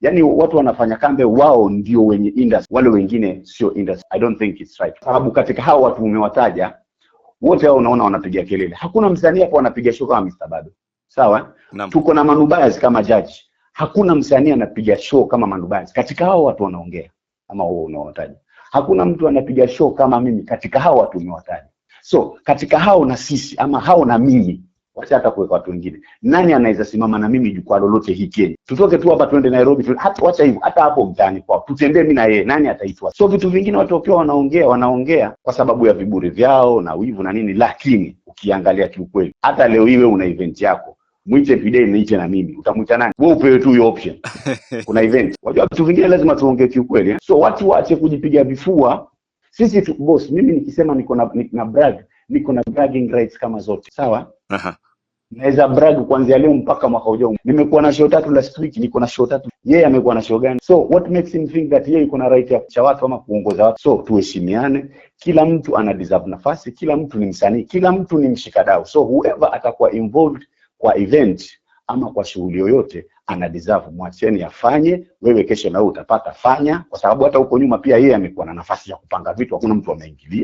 Yani watu wanafanya kambe wao ndio wenye industry, wale wengine sio industry. I don't think it's right. Sababu katika hao watu umewataja wote hao unaona wanapiga kelele. Hakuna msanii hapo anapiga show kama Mr. Bado. Sawa? Tuko na Manubaz kama judge. Hakuna msanii anapiga show kama Manubaz. Katika hao watu wanaongea ama wao unawataja. Hakuna mtu anapiga show kama mimi katika hao watu umewataja. So katika hao na sisi ama hao na mimi, wacha hata kuweka watu wengine, nani anaweza simama na mimi jukwaa lolote hii Kenya? Tutoke tu hapa tuende Nairobi hata wacha hivyo, hata hapo mtaani kwa tutembee mimi na yeye, nani ataitwa? So vitu vingine watu wakiwa wanaongea kwa sababu ya viburi vyao na wivu na nini, lakini ukiangalia kiukweli hata leo iwe una event yako, mwite Fidel niite na mimi, utamuita nani? Wewe upewe tu hiyo option. Kuna event. Wajua vitu vingine lazima tuongee kiukweli. So watu waache kujipiga vifua. Sisi tu boss, mimi nikisema niko na bragging rights kama zote. Sawa? Naweza brag kuanzia leo mpaka mwaka ujao. Nimekuwa na show 3 last week, niko na show 3. Yeye amekuwa na show gani? So what makes him think that yeye yuko na right ya kucha watu ama kuongoza watu? So tuheshimiane. Kila mtu ana deserve nafasi, kila mtu ni msanii, kila mtu ni mshikadau. So whoever atakuwa involved kwa event ama kwa shughuli yoyote ana deserve, mwacheni afanye. Wewe kesho na wewe utapata, fanya, kwa sababu hata huko nyuma pia yeye amekuwa na nafasi ya kupanga vitu, hakuna mtu ameingilia.